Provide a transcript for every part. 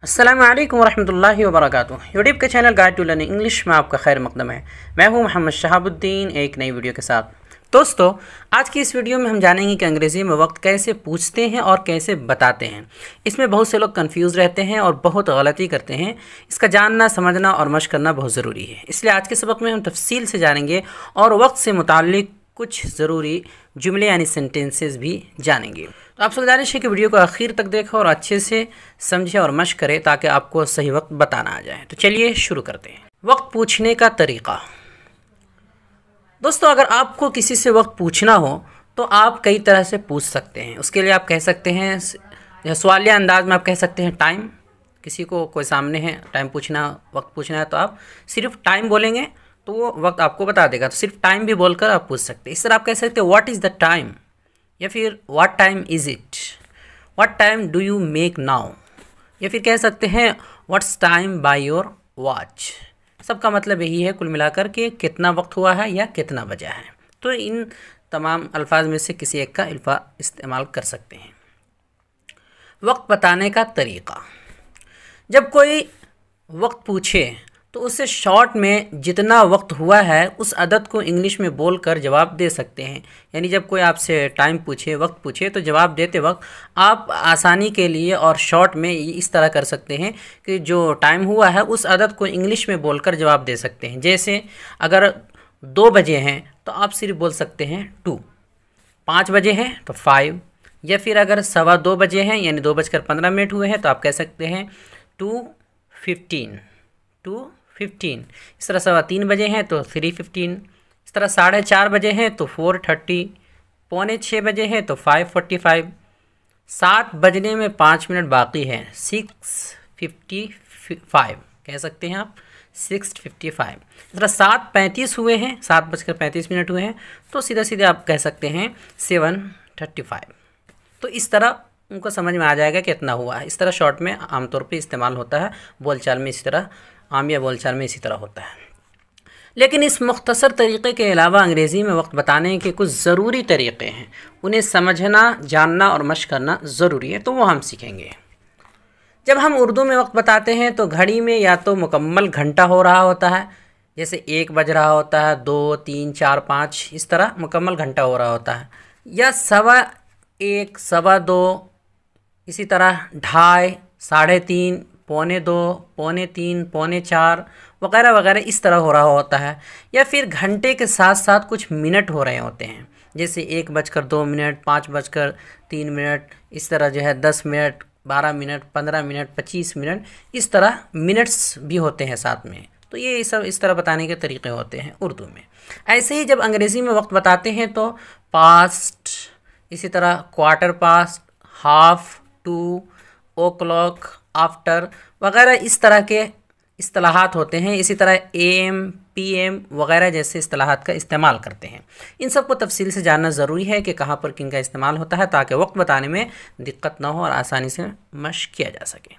अस्सलामुअलैकुम वरहमतुल्लाहि वबरकातुहू। यूट्यूब के channel guide to learning English में आपका खैर मकदम है। मैं हूं मोहम्मद शहाबुद्दीन, एक नई वीडियो के साथ। दोस्तों, आज की इस वीडियो में हम जानेंगे कि अंग्रेज़ी में वक्त कैसे पूछते हैं और कैसे बताते हैं। इसमें बहुत से लोग कंफ्यूज रहते हैं और बहुत गलती करते हैं। इसका जानना, समझना और मशक करना बहुत ज़रूरी है। इसलिए आज के सबक में हम तफसील से जानेंगे और वक्त से मुताल्लिक कुछ ज़रूरी जुमले यानी सेंटेंसेस भी जानेंगे। तो आपसे गुजारिश है कि वीडियो को आखिर तक देखो और अच्छे से समझें और मशक करें ताकि आपको सही वक्त बताना आ जाए। तो चलिए शुरू करते हैं। वक्त पूछने का तरीक़ा। दोस्तों, अगर आपको किसी से वक्त पूछना हो तो आप कई तरह से पूछ सकते हैं। उसके लिए आप कह सकते हैं, सवालिया अंदाज में आप कह सकते हैं टाइम। किसी को कोई सामने है, टाइम पूछना, वक्त पूछना है, तो आप सिर्फ टाइम बोलेंगे तो वो वक्त आपको बता देगा। तो सिर्फ टाइम भी बोलकर आप पूछ सकते हैं। इस तरह आप कह सकते हैं व्हाट इज़ द टाइम, या फिर what time is it, what time do you make now, या फिर कह सकते हैं what's time by your watch. सबका मतलब यही है कुल मिलाकर के कितना वक्त हुआ है या कितना बजा है। तो इन तमाम अल्फाज में से किसी एक का इस्तेमाल कर सकते हैं। वक्त बताने का तरीक़ा। जब कोई वक्त पूछे तो उससे शॉर्ट में जितना वक्त हुआ है उस अदद को इंग्लिश में बोलकर जवाब दे सकते हैं। यानी जब कोई आपसे टाइम पूछे, वक्त पूछे, तो जवाब देते वक्त आप आसानी के लिए और शॉर्ट में इस तरह कर सकते हैं कि जो टाइम हुआ है उस अदद को इंग्लिश में बोलकर जवाब दे सकते हैं। जैसे अगर 2 बजे हैं तो आप सिर्फ बोल सकते हैं 2, 5 बजे हैं तो 5, या फिर अगर 2:15 बजे हैं यानी 2:15 हुए हैं तो आप कह सकते हैं 2:15, 2:15। इस तरह 3:15 बजे हैं तो 3:15। इस तरह 4:30 बजे हैं तो 4:30, 5:45 बजे हैं तो 5:45, 7 बजने में 5 मिनट बाकी हैं 6:55 कह सकते हैं आप, 6:55। इस तरह 7:35 हुए हैं, 7:35 हुए हैं तो सीधा सीधे आप कह सकते हैं 7:35। तो इस तरह उनको समझ में आ जाएगा कि इतना हुआ है। इस तरह शॉर्ट में आमतौर पे इस्तेमाल होता है, बोलचाल में इसी तरह, आम या बोलचाल में इसी तरह होता है। लेकिन इस मुख्तसर तरीक़े के अलावा अंग्रेज़ी में वक्त बताने के कुछ ज़रूरी तरीक़े हैं। उन्हें समझना, जानना और मशक करना ज़रूरी है, तो वो हम सीखेंगे। जब हम उर्दू में वक्त बताते हैं तो घड़ी में या तो मुकम्मल घंटा हो रहा होता है, जैसे 1 बज रहा होता है, 2, 3, 4, 5, इस तरह मुकम्मल घंटा हो रहा होता है, या 1:15, 2:15, इसी तरह 2:30, 3:30, 2:45, 3:45, 3:45 वगैरह वगैरह इस तरह हो रहा होता है। या फिर घंटे के साथ साथ कुछ मिनट हो रहे होते हैं, जैसे 1:02, 5:03, इस तरह जो है 10 मिनट, 12 मिनट, 15 मिनट, 25 मिनट, इस तरह मिनट्स भी होते हैं साथ में। तो ये सब इस तरह बताने के तरीक़े होते हैं उर्दू में। ऐसे ही जब अंग्रेज़ी में वक्त बताते हैं तो पास्ट, इसी तरह quarter past, half, 2, o'clock, after वगैरह इस तरह के इस्तिलाहात होते हैं। इसी तरह AM, PM वगैरह जैसे इस्तिलाहात का इस्तेमाल करते हैं। इन सब को तफसील से जानना ज़रूरी है कि कहाँ पर किन का इस्तेमाल होता है, ताकि वक्त बताने में दिक्कत ना हो और आसानी से मशक किया जा सके।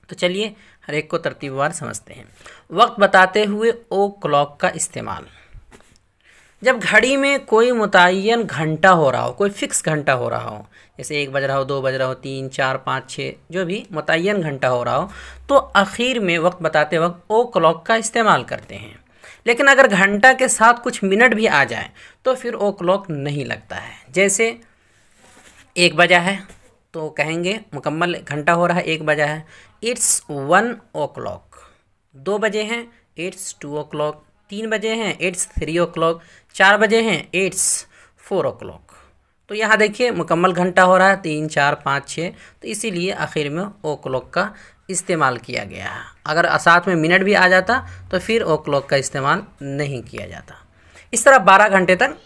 तो चलिए हर एक को तरतीबवार समझते हैं। वक्त बताते हुए o'clock का इस्तेमाल। जब घड़ी में कोई मुतय्यन घंटा हो रहा हो, कोई फ़िक्स घंटा हो रहा हो, जैसे 1 बज रहा हो, 2 बज रहा हो, 3, 4, 5, 6, जो भी मुतय्यन घंटा हो रहा हो, तो आखिर में वक्त बताते वक्त o'clock का इस्तेमाल करते हैं। लेकिन अगर घंटा के साथ कुछ मिनट भी आ जाए तो फिर o'clock नहीं लगता है। जैसे 1 बजा है तो कहेंगे मुकम्मल घंटा हो रहा है, 1 बजा है, इट्स 1 o'clock। 2 बजे हैं, इट्स 2 o'clock। 3 बजे हैं, इट्स 3 o'clock। 4 बजे हैं, इट्स 4 o'clock। तो यहाँ देखिए मुकम्मल घंटा हो रहा है 3, 4, 5, 6, तो इसीलिए आखिर में o'clock का इस्तेमाल किया गया है। अगर साथ में मिनट भी आ जाता तो फिर o'clock का इस्तेमाल नहीं किया जाता। इस तरह 12 घंटे तक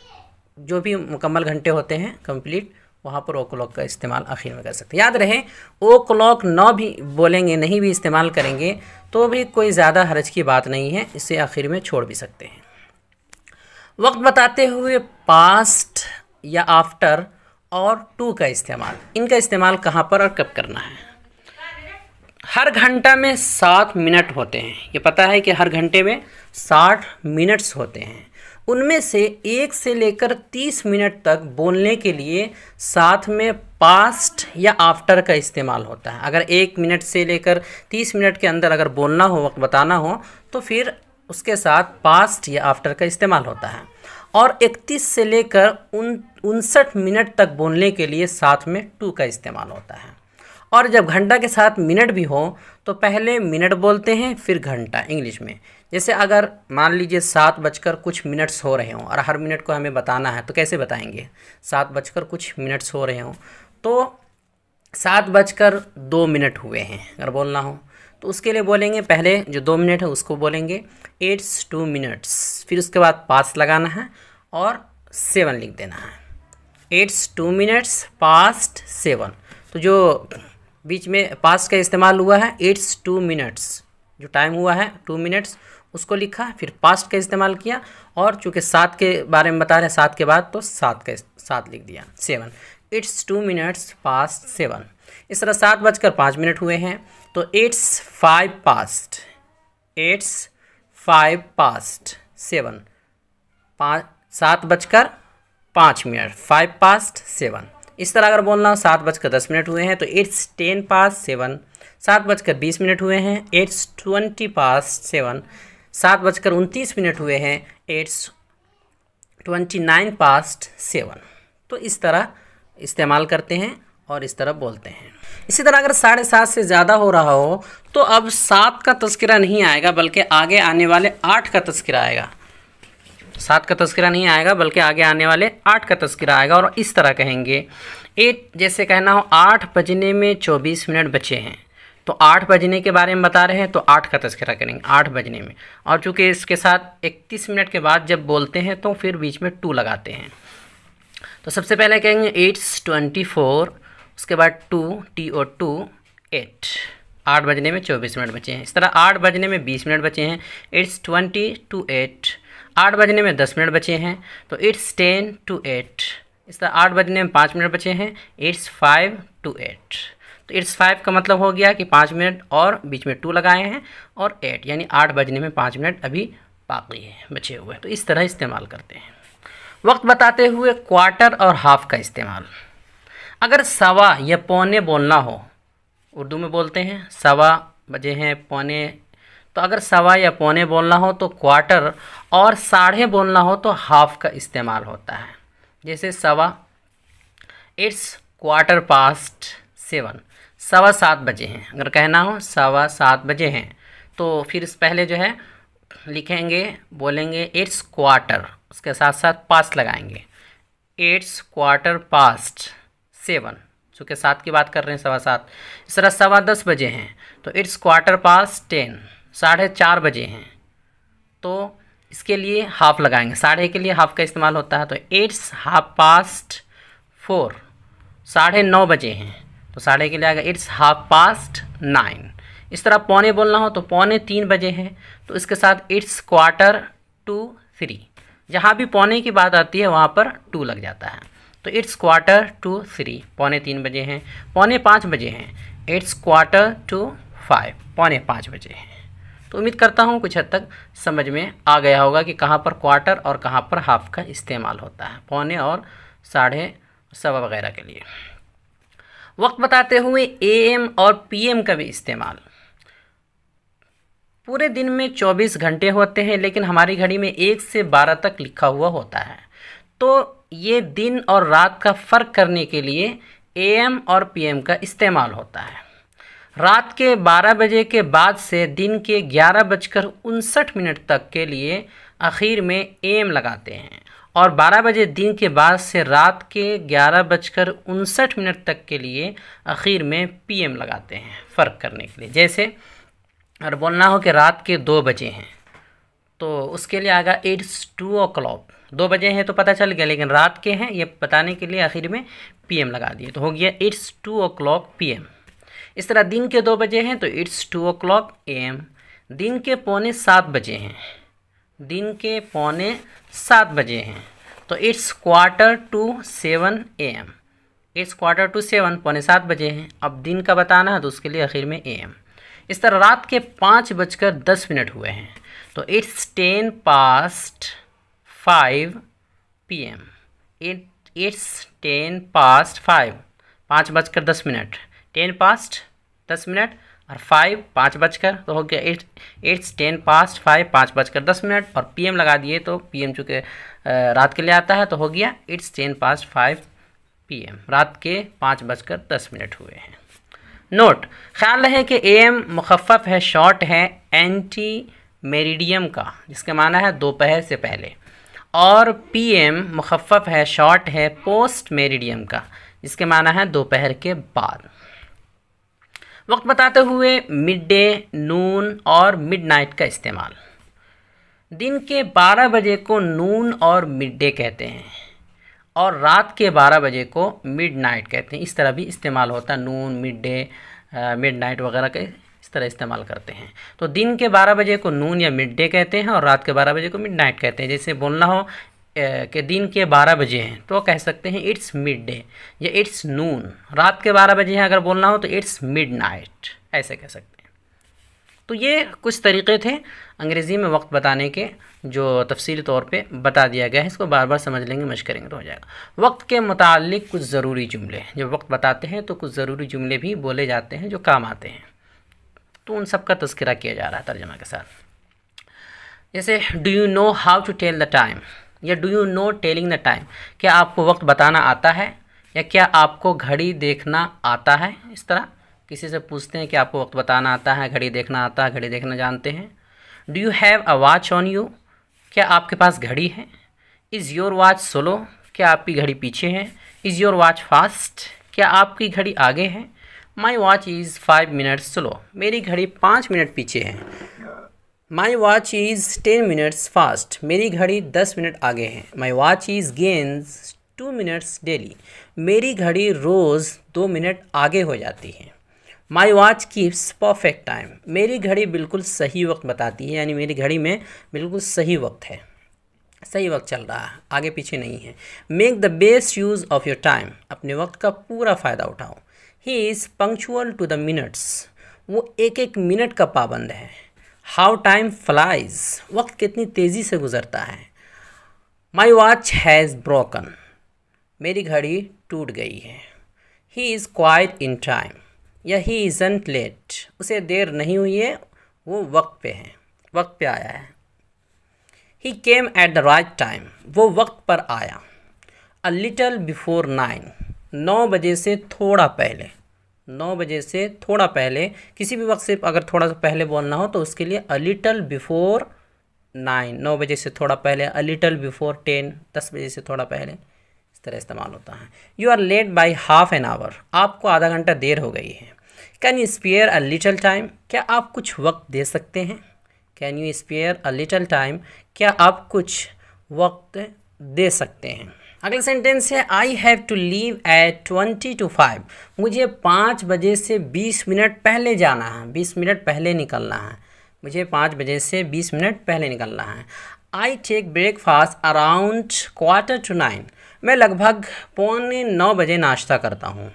जो भी मुकम्मल घंटे होते हैं कंप्लीट, वहाँ पर o'clock का इस्तेमाल आखिर में कर सकते हैं। याद रहे, o'clock ना भी बोलेंगे, नहीं भी इस्तेमाल करेंगे तो भी कोई ज़्यादा हर्ज की बात नहीं है, इसे आखिर में छोड़ भी सकते हैं। वक्त बताते हुए पास्ट या आफ्टर और टू का इस्तेमाल, इनका इस्तेमाल कहाँ पर और कब करना है। हर घंटा में 7 मिनट होते हैं, ये पता है कि हर घंटे में 60 मिनट्स होते हैं। उनमें से 1 से लेकर 30 मिनट तक बोलने के लिए साथ में पास्ट या आफ्टर का इस्तेमाल होता है। अगर 1 मिनट से लेकर 30 मिनट के अंदर अगर बोलना हो, वक्त बताना हो, तो फिर उसके साथ पास्ट या आफ्टर का इस्तेमाल होता है। और 31 से लेकर 59 मिनट तक बोलने के लिए साथ में टू का इस्तेमाल होता है। और जब घंटा के साथ मिनट भी हो तो पहले मिनट बोलते हैं फिर घंटा इंग्लिश में। जैसे अगर मान लीजिए 7 बजकर कुछ मिनट्स हो रहे हों और हर मिनट को हमें बताना है, तो कैसे बताएंगे? 7 बजकर कुछ मिनट्स हो रहे हों तो 7 बजकर 2 मिनट हुए हैं अगर बोलना हो, तो उसके लिए बोलेंगे पहले जो 2 मिनट है उसको बोलेंगे इट्स 2 मिनट्स, फिर उसके बाद पास लगाना है और 7 लिख देना है। It's 2 minutes past 7। तो जो बीच में पास्ट का इस्तेमाल हुआ है, इट्स 2 मिनट्स, जो टाइम हुआ है 2 मिनट्स उसको लिखा, फिर पास्ट का इस्तेमाल किया, और चूँकि 7 के बारे में बता रहे हैं 7 के बाद, तो 7 लिख दिया 7। It's 2 minutes past 7। इस तरह 7 बजकर 5 मिनट हुए हैं तो इट्स 5 पास्ट, इट्स 5 पास्ट 7, 7 बजकर 5 मिनट, 5 पास्ट 7। इस तरह अगर बोलना हो 7 बजकर 10 मिनट हुए हैं तो इट्स 10 पास्ट 7। 7 बजकर 20 मिनट हुए हैं, इट्स 20 पास्ट 7। 7 बजकर 29 मिनट हुए हैं, इट्स 29 पास्ट 7। तो इस तरह इस्तेमाल करते हैं और इस तरह बोलते हैं। इसी तरह अगर 7:30 से ज़्यादा हो रहा हो तो अब 7 का तज़किरा नहीं आएगा बल्कि आगे आने वाले 8 का तज़किरा आएगा। 7 का तज़किरा नहीं आएगा बल्कि आगे आने वाले 8 का तज़किरा आएगा। और इस तरह कहेंगे 8, जैसे कहना हो 8 बजने में 24 मिनट बचे हैं, तो 8 बजने के बारे में बता रहे हैं तो 8 का तज़किरा करेंगे 8 बजने में। और चूँकि इसके साथ 31 मिनट के बाद जब बोलते हैं तो फिर बीच में 2 लगाते हैं। तो सबसे पहले कहेंगे इट्स 24, उसके बाद 2 TO2 8। 8 बजने में 24 मिनट बचे हैं। इस तरह 8 बजने में 20 मिनट बचे हैं, इट्स 20 to 8। 8 बजने में 10 मिनट बचे हैं तो इट्स 10 to 8। इस तरह 8 बजने में 5 मिनट बचे हैं, इट्स 5 to 8। तो इट्स 5 का मतलब हो गया कि 5 मिनट और बीच में 2 लगाए हैं और 8, यानी 8 बजने में 5 मिनट अभी बाकी है, बचे हुए। तो इस तरह इस्तेमाल करते हैं। वक्त बताते हुए क्वार्टर और हाफ का इस्तेमाल। अगर सवा या पौने बोलना हो, उर्दू में बोलते हैं सवा बजे हैं पौने, तो अगर सवा या पौने बोलना हो तो क्वार्टर, और साढ़े बोलना हो तो हाफ का इस्तेमाल होता है। जैसे सवा, इट्स क्वार्टर पास्ट 7, 7:15 बजे हैं। अगर कहना हो 7:15 बजे हैं तो फिर इस पहले जो है लिखेंगे, बोलेंगे इट्स क्वार्टर, उसके साथ साथ पास्ट लगाएंगे, इट्स क्वार्टर पास्ट 7, चूँकि 7 की बात कर रहे हैं 7:15। इस तरह 10:15 बजे हैं तो इट्स क्वार्टर पास्ट 10, 4:30 बजे हैं तो इसके लिए हाफ लगाएंगे, साढ़े के लिए हाफ का इस्तेमाल होता है, तो इट्स हाफ पास्ट 4। 9:30 बजे हैं तो साढ़े के लिए आएगा इट्स हाफ पास्ट 9। इस तरह पौने बोलना हो तो पौने 3 बजे हैं तो इसके साथ इट्स क्वार्टर टू 3। जहाँ भी पौने की बात आती है वहाँ पर 2 लग जाता है, तो इट्स क्वार्टर टू 3। पौने 3 बजे हैं, पौने 5 बजे हैं, इट्स क्वार्टर टू 5, पौने 5 बजे हैं। तो उम्मीद करता हूँ कुछ हद तक समझ में आ गया होगा कि कहाँ पर क्वार्टर और कहाँ पर हाफ का इस्तेमाल होता है, पौने और साढ़े, सवा वगैरह के लिए। वक्त बताते हुए AM और PM का भी इस्तेमाल। पूरे दिन में 24 घंटे होते हैं लेकिन हमारी घड़ी में 1 से 12 तक लिखा हुआ होता है, तो ये दिन और रात का फ़र्क करने के लिए AM और PM का इस्तेमाल होता है। रात के 12 बजे के बाद से दिन के 11:59 तक के लिए आखिर में AM लगाते हैं, और 12 बजे दिन के बाद से रात के 11:59 तक के लिए आखिर में PM लगाते हैं फ़र्क करने के लिए। जैसे अगर बोलना हो कि रात के 2 बजे हैं तो उसके लिए आएगा इट्स 2 o'clock। 2 बजे हैं तो पता चल गया, लेकिन रात के हैं ये बताने के लिए आखिर में PM लगा दिए, तो हो गया इट्स 2 o'clock PM। इस तरह दिन के 2 बजे हैं तो इट्स 2 o'clock AM। दिन के पौने 7 बजे हैं, दिन के पौने 7 बजे हैं तो it's quarter to 7 AM। It's quarter to 7, पौने 7 बजे हैं। अब दिन का बताना है तो उसके लिए आखिर में AM। इस तरह रात के 5:10 हुए हैं तो it's 10 past 5 PM। It's 10 past 5, 5 बजकर 10 मिनट, 10 past 10 मिनट और 5 5 बजकर, तो हो गया इट्स 10 past 5, 5 बजकर 10 मिनट और PM लगा दिए तो PM चूँकि रात के लिए आता है तो हो गया इट्स 10 past 5 PM, रात के 5 बजकर 10 मिनट हुए हैं। नोट, ख्याल रहे कि AM मुखफ़फ़ है, शॉर्ट है एंटी मेरिडियम का, जिसके माना है दोपहर से पहले, और PM मुखफ़फ़ है, शॉर्ट है पोस्ट मेरिडियम का, जिसके माना है दोपहर के बाद। वक्त बताते हुए मिड डे, नून और मिडनाइट का इस्तेमाल। दिन के 12 बजे को नून और मिड डे कहते हैं और रात के 12 बजे को मिडनाइट कहते हैं। इस तरह भी इस्तेमाल होता है, नून, मिड डे, मिडनाइट वगैरह के इस तरह इस्तेमाल करते हैं। तो दिन के 12 बजे को नून या मिड डे कहते हैं और रात के 12 बजे को मिडनाइट कहते हैं। जैसे बोलना हो कि दिन के 12 बजे हैं तो कह सकते हैं इट्स मिड डे या इट्स नून। रात के 12 बजे हैं अगर बोलना हो तो इट्स मिडनाइट, ऐसे कह सकते हैं। तो ये कुछ तरीक़े थे अंग्रेज़ी में वक्त बताने के जो तफसीली तौर पे बता दिया गया है। इसको बार बार समझ लेंगे, मशक़ करेंगे तो हो जाएगा। वक्त के मुताल्लिक़ कुछ ज़रूरी जुमले, जब वक्त बताते हैं तो कुछ ज़रूरी जुमले भी बोले जाते हैं जो काम आते हैं, तो उन सब का तज़किरा किया जा रहा है तर्जुमा के साथ। जैसे do you know how to tell the time या do you know telling the time, क्या आपको वक्त बताना आता है या क्या आपको घड़ी देखना आता है। इस तरह किसी से पूछते हैं कि आपको वक्त बताना आता है, घड़ी देखना आता है, घड़ी देखना जानते हैं। Do you have a watch on you, क्या आपके पास घड़ी है। इज़ योर वॉच स्लो, क्या आपकी घड़ी पीछे है। इज़ योर वॉच फास्ट, क्या आपकी घड़ी आगे है। My watch is 5 minutes slow, मेरी घड़ी 5 मिनट पीछे है। My watch is 10 minutes fast, मेरी घड़ी 10 मिनट आगे है। My watch is gains 2 minutes daily, मेरी घड़ी रोज़ 2 मिनट आगे हो जाती है। My watch keeps perfect time, मेरी घड़ी बिल्कुल सही वक्त बताती है, यानी मेरी घड़ी में बिल्कुल सही वक्त है, सही वक्त चल रहा है, आगे पीछे नहीं है। Make the best use of your time, अपने वक्त का पूरा फ़ायदा उठाओ। He is punctual to the minutes, वो एक एक मिनट का पाबंद है। हाउ टाइम फ्लाइज, वक्त कितनी तेज़ी से गुज़रता है। माई वॉच हैज़ ब्रोकन, मेरी घड़ी टूट गई है। He is quite in time, या ही इज़ंट लेट, उसे देर नहीं हुई है, वो वक्त पे है, वक्त पे आया है। He came at the right time, वो वक्त पर आया। अ लिटल बिफोर 9, 9 बजे से थोड़ा पहले, 9 बजे से थोड़ा पहले, किसी भी वक्त से अगर थोड़ा सा पहले बोलना हो तो उसके लिए अ लिटल बिफोर 9, 9 बजे से थोड़ा पहले। अ लिटल बिफोर 10, 10 बजे से थोड़ा पहले, इस तरह इस्तेमाल होता है। You are late by half an hour, आपको आधा घंटा देर हो गई है। Can you spare a little time, क्या आप कुछ वक्त दे सकते हैं। Can you spare a little time, क्या आप कुछ वक्त दे सकते हैं। अगला सेंटेंस है I have to leave at 20 to 5, मुझे 5 बजे से 20 मिनट पहले जाना है, 20 मिनट पहले निकलना है, मुझे 5 बजे से 20 मिनट पहले निकलना है। आई टेक ब्रेकफास्ट अराउंड 8:45, मैं लगभग 8:45 बजे नाश्ता करता हूँ।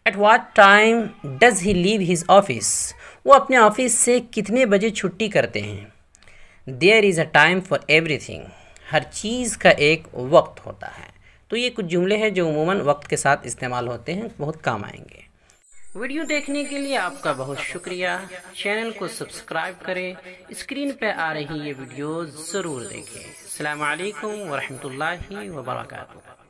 At what time does he leave his office, वो अपने ऑफिस से कितने बजे छुट्टी करते हैं। There is a time for everything, हर चीज़ का एक वक्त होता है। तो ये कुछ जुमले हैं जो उमूमन वक्त के साथ इस्तेमाल होते हैं, बहुत काम आएंगे। वीडियो देखने के लिए आपका बहुत शुक्रिया। चैनल को सब्सक्राइब करें, स्क्रीन पर आ रही ये वीडियो ज़रूर देखें। अस्सलामु अलैकुम वरहमतुल्लाहि वबरकातुहू।